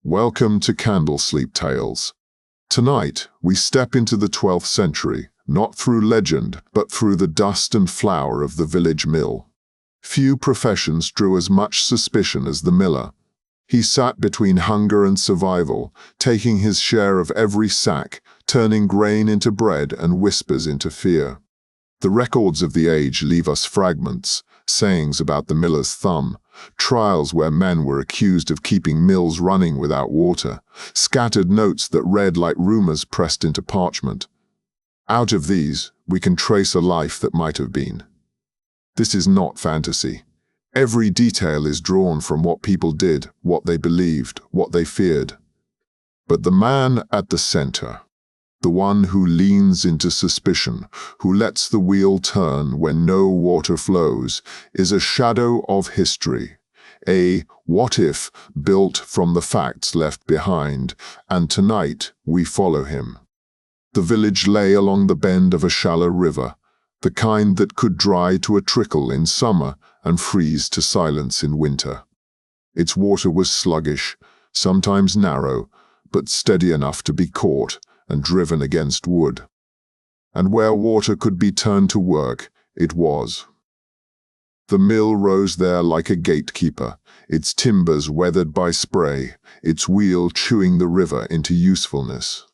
Welcome to Candle Sleep Tales. Tonight, we step into the 12th century, not through legend, but through the dust and flour of the village mill. Few professions drew as much suspicion as the miller. He sat between hunger and survival, taking his share of every sack, turning grain into bread and whispers into fear. The records of the age leave us fragments, sayings about the miller's thumb, trials where men were accused of keeping mills running without water, scattered notes that read like rumors pressed into parchment. Out of these, we can trace a life that might have been. This is not fantasy. Every detail is drawn from what people did, what they believed, what they feared. But the man at the center, the one who leans into suspicion, who lets the wheel turn when no water flows, is a shadow of history, a what-if built from the facts left behind, and tonight we follow him. The village lay along the bend of a shallow river, the kind that could dry to a trickle in summer and freeze to silence in winter. Its water was sluggish, sometimes narrow, but steady enough to be caught and driven against wood. And where water could be turned to work, it was. The mill rose there like a gatekeeper, its timbers weathered by spray, its wheel chewing the river into usefulness.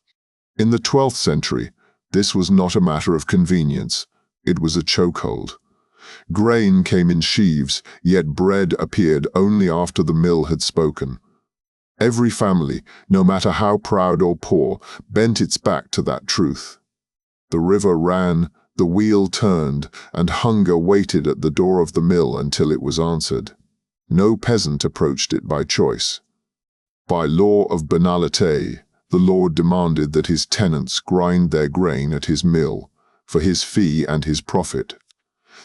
In the 12th century, this was not a matter of convenience, it was a chokehold. Grain came in sheaves, yet bread appeared only after the mill had spoken. Every family, no matter how proud or poor, bent its back to that truth. The river ran, the wheel turned, and hunger waited at the door of the mill until it was answered. No peasant approached it by choice. By law of banalité, the lord demanded that his tenants grind their grain at his mill, for his fee and his profit.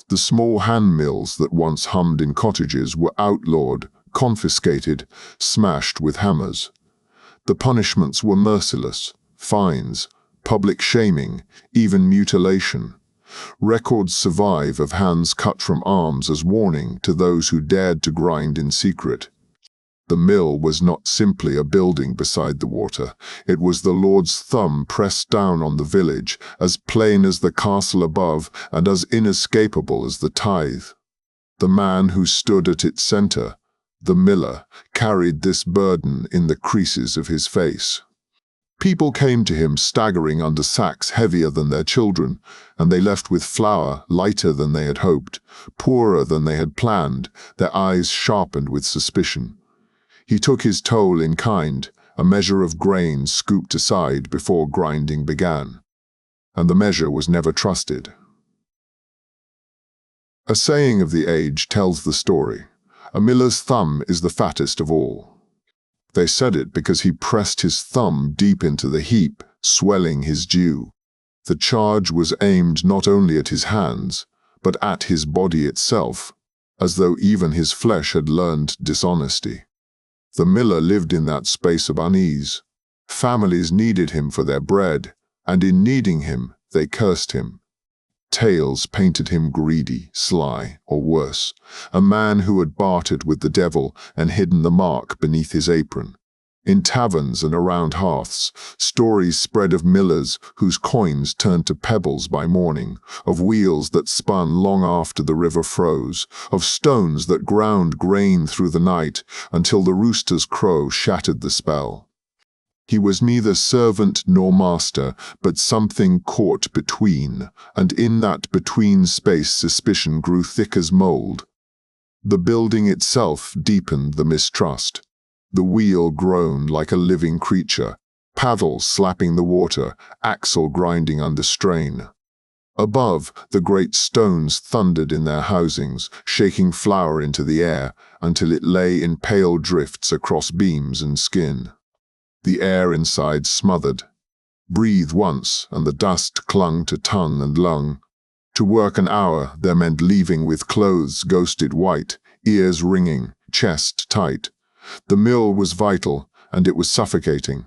The small hand mills that once hummed in cottages were outlawed, confiscated, smashed with hammers. The punishments were merciless: fines, public shaming, even mutilation. Records survive of hands cut from arms as warning to those who dared to grind in secret. The mill was not simply a building beside the water. It was the Lord's thumb pressed down on the village, as plain as the castle above and as inescapable as the tithe. The man who stood at its center, the miller, carried this burden in the creases of his face. People came to him staggering under sacks heavier than their children, and they left with flour lighter than they had hoped, poorer than they had planned, their eyes sharpened with suspicion. He took his toll in kind, a measure of grain scooped aside before grinding began. And the measure was never trusted. A saying of the age tells the story. A miller's thumb is the fattest of all. They said it because he pressed his thumb deep into the heap, swelling his due. The charge was aimed not only at his hands, but at his body itself, as though even his flesh had learned dishonesty. The miller lived in that space of unease. Families needed him for their bread, and in needing him, they cursed him. Tales painted him greedy, sly, or worse, a man who had bartered with the devil and hidden the mark beneath his apron. In taverns and around hearths, stories spread of millers whose coins turned to pebbles by morning, of wheels that spun long after the river froze, of stones that ground grain through the night until the rooster's crow shattered the spell. He was neither servant nor master, but something caught between, and in that between space suspicion grew thick as mold. The building itself deepened the mistrust. The wheel groaned like a living creature, paddles slapping the water, axle grinding under strain. Above, the great stones thundered in their housings, shaking flour into the air until it lay in pale drifts across beams and skin. The air inside smothered. Breathe once, and the dust clung to tongue and lung. To work an hour, there meant leaving with clothes ghosted white, ears ringing, chest tight. The mill was vital, and it was suffocating.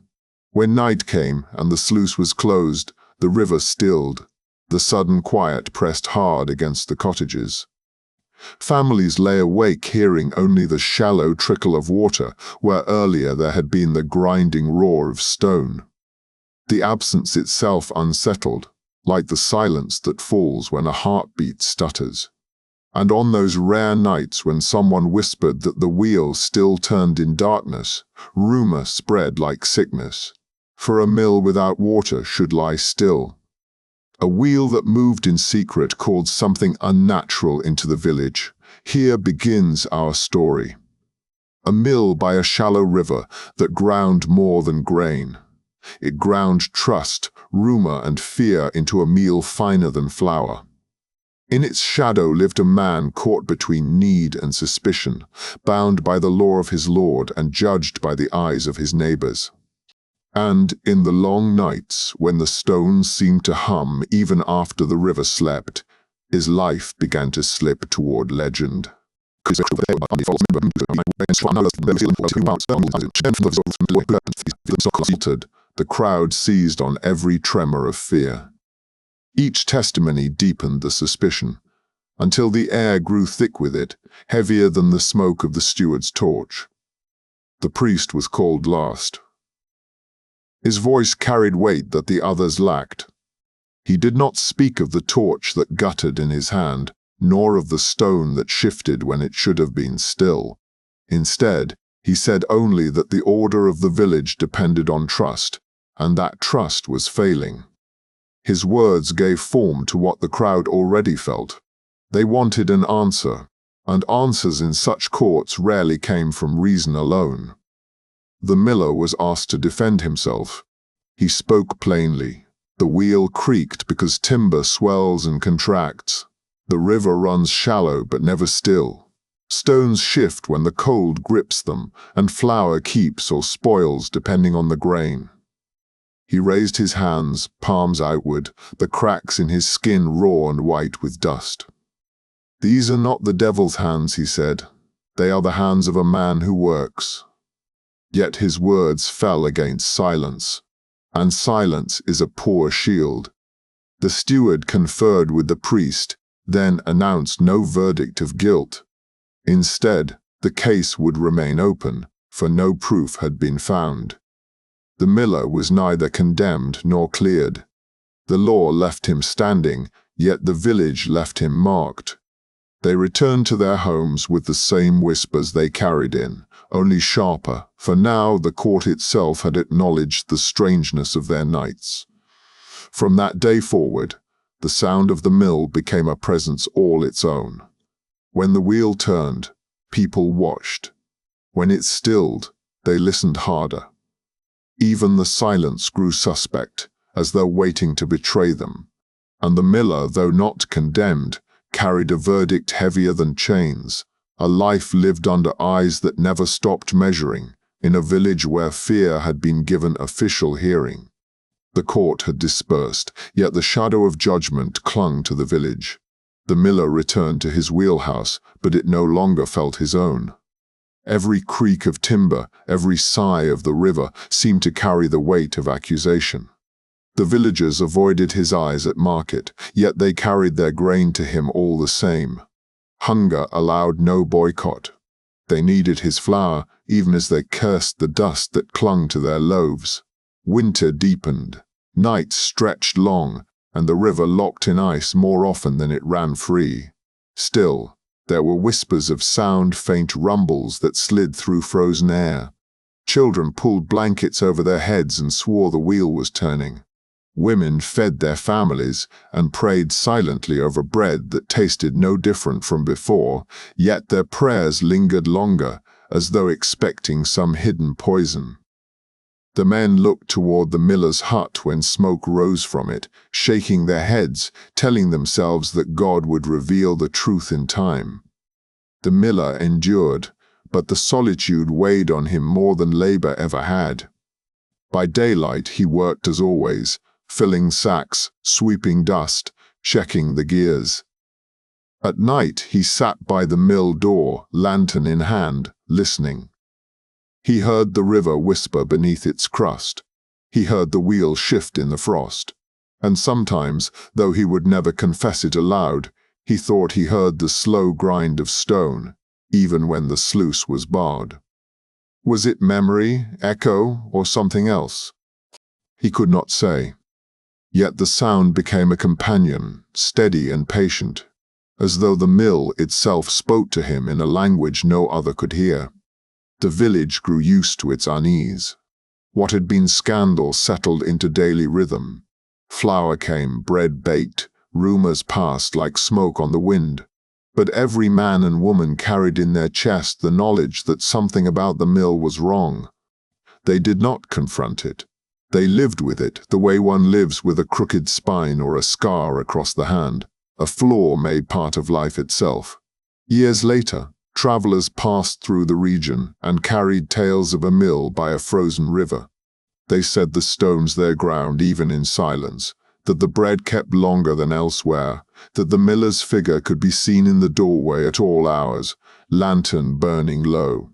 When night came and the sluice was closed, the river stilled. The sudden quiet pressed hard against the cottages. Families lay awake hearing only the shallow trickle of water where earlier there had been the grinding roar of stone. The absence itself unsettled, like the silence that falls when a heartbeat stutters. And on those rare nights when someone whispered that the wheel still turned in darkness, rumor spread like sickness. For a mill without water should lie still. A wheel that moved in secret called something unnatural into the village. Here begins our story. A mill by a shallow river that ground more than grain. It ground trust, rumor, and fear into a meal finer than flour. In its shadow lived a man caught between need and suspicion, bound by the law of his lord and judged by the eyes of his neighbors. And in the long nights, when the stones seemed to hum even after the river slept, his life began to slip toward legend. The crowd seized on every tremor of fear. Each testimony deepened the suspicion, until the air grew thick with it, heavier than the smoke of the steward's torch. The priest was called last. His voice carried weight that the others lacked. He did not speak of the torch that guttered in his hand, nor of the stone that shifted when it should have been still. Instead, he said only that the order of the village depended on trust, and that trust was failing. His words gave form to what the crowd already felt. They wanted an answer, and answers in such courts rarely came from reason alone. The miller was asked to defend himself. He spoke plainly. The wheel creaked because timber swells and contracts. The river runs shallow but never still. Stones shift when the cold grips them, and flour keeps or spoils depending on the grain. He raised his hands, palms outward, the cracks in his skin raw and white with dust. "These are not the devil's hands," he said. "They are the hands of a man who works." Yet his words fell against silence, and silence is a poor shield. The steward conferred with the priest, then announced no verdict of guilt. Instead, the case would remain open, for no proof had been found. The miller was neither condemned nor cleared. The law left him standing, yet the village left him marked. They returned to their homes with the same whispers they carried in, only sharper, for now the court itself had acknowledged the strangeness of their nights. From that day forward, the sound of the mill became a presence all its own. When the wheel turned, people watched. When it stilled, they listened harder. Even the silence grew suspect, as though waiting to betray them. And the miller, though not condemned, carried a verdict heavier than chains, a life lived under eyes that never stopped measuring, in a village where fear had been given official hearing. The court had dispersed, yet the shadow of judgment clung to the village. The miller returned to his wheelhouse, but it no longer felt his own. Every creak of timber, every sigh of the river seemed to carry the weight of accusation. The villagers avoided his eyes at market, yet they carried their grain to him all the same. Hunger allowed no boycott. They needed his flour, even as they cursed the dust that clung to their loaves. Winter deepened. Nights stretched long, and the river locked in ice more often than it ran free. Still, there were whispers of sound, faint rumbles that slid through frozen air. Children pulled blankets over their heads and swore the wheel was turning. Women fed their families and prayed silently over bread that tasted no different from before, yet their prayers lingered longer, as though expecting some hidden poison. The men looked toward the miller's hut when smoke rose from it, shaking their heads, telling themselves that God would reveal the truth in time. The miller endured, but the solitude weighed on him more than labor ever had. By daylight he worked as always, filling sacks, sweeping dust, checking the gears. At night he sat by the mill door, lantern in hand, listening. He heard the river whisper beneath its crust. He heard the wheel shift in the frost. And sometimes, though he would never confess it aloud, He thought he heard the slow grind of stone, even when the sluice was barred. Was it memory, echo, or something else? He could not say. Yet the sound became a companion, steady and patient, as though the mill itself spoke to him in a language no other could hear. The village grew used to its unease. What had been scandal settled into daily rhythm. Flour came, bread baked, rumors passed like smoke on the wind. But every man and woman carried in their chest the knowledge that something about the mill was wrong. They did not confront it. They lived with it the way one lives with a crooked spine or a scar across the hand, a flaw made part of life itself. Years later, travelers passed through the region and carried tales of a mill by a frozen river. They said the stones there ground even in silence, that the bread kept longer than elsewhere, that the miller's figure could be seen in the doorway at all hours, lantern burning low.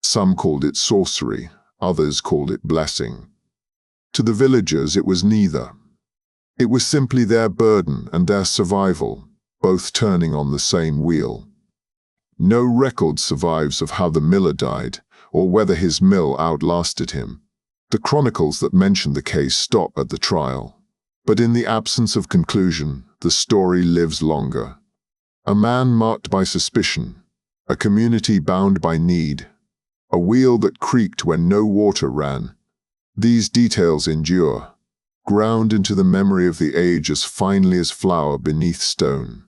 Some called it sorcery, others called it blessing. To the villagers it was neither. It was simply their burden and their survival, both turning on the same wheel. No record survives of how the miller died, or whether his mill outlasted him. The chronicles that mention the case stop at the trial. But in the absence of conclusion, the story lives longer. A man marked by suspicion, a community bound by need, a wheel that creaked when no water ran. These details endure, ground into the memory of the age as finely as flour beneath stone.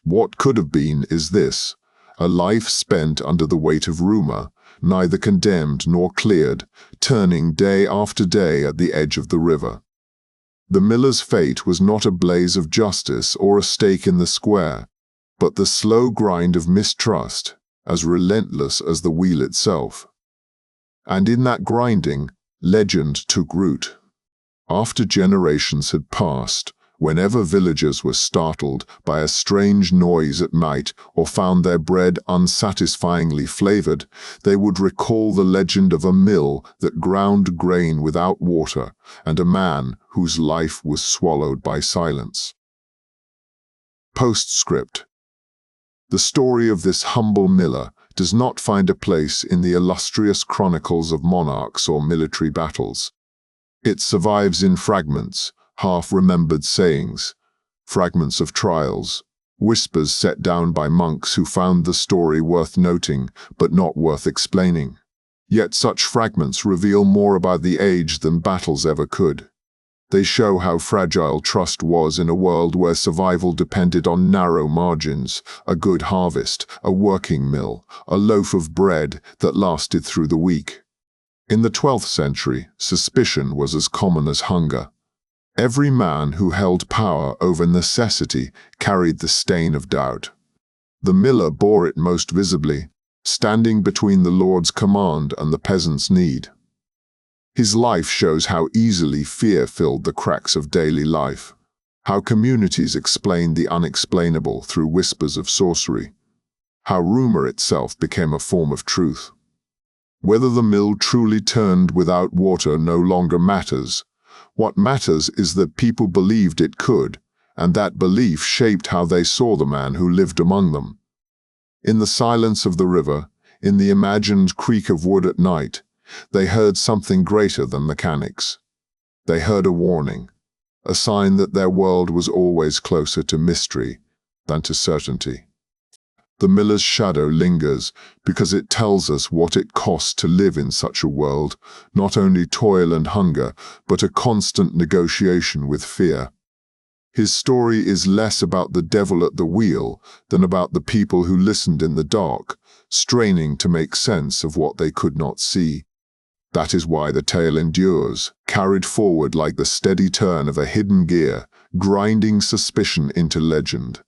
What could have been is this, a life spent under the weight of rumor, neither condemned nor cleared, turning day after day at the edge of the river. The miller's fate was not a blaze of justice or a stake in the square, but the slow grind of mistrust, as relentless as the wheel itself. And in that grinding, legend took root. After generations had passed, whenever villagers were startled by a strange noise at night or found their bread unsatisfyingly flavored, they would recall the legend of a mill that ground grain without water and a man whose life was swallowed by silence. Postscript. The story of this humble miller does not find a place in the illustrious chronicles of monarchs or military battles. It survives in fragments, half-remembered sayings, fragments of trials, whispers set down by monks who found the story worth noting but not worth explaining. Yet such fragments reveal more about the age than battles ever could. They show how fragile trust was in a world where survival depended on narrow margins, a good harvest, a working mill, a loaf of bread that lasted through the week. In the 12th century, suspicion was as common as hunger. Every man who held power over necessity carried the stain of doubt. The miller bore it most visibly, standing between the Lord's command and the peasant's need. His life shows how easily fear filled the cracks of daily life, how communities explained the unexplainable through whispers of sorcery, how rumor itself became a form of truth. Whether the mill truly turned without water no longer matters. What matters is that people believed it could, and that belief shaped how they saw the man who lived among them. In the silence of the river, in the imagined creak of wood at night, they heard something greater than mechanics. They heard a warning, a sign that their world was always closer to mystery than to certainty. The miller's shadow lingers because it tells us what it costs to live in such a world, not only toil and hunger, but a constant negotiation with fear. His story is less about the devil at the wheel than about the people who listened in the dark, straining to make sense of what they could not see. That is why the tale endures, carried forward like the steady turn of a hidden gear, grinding suspicion into legend.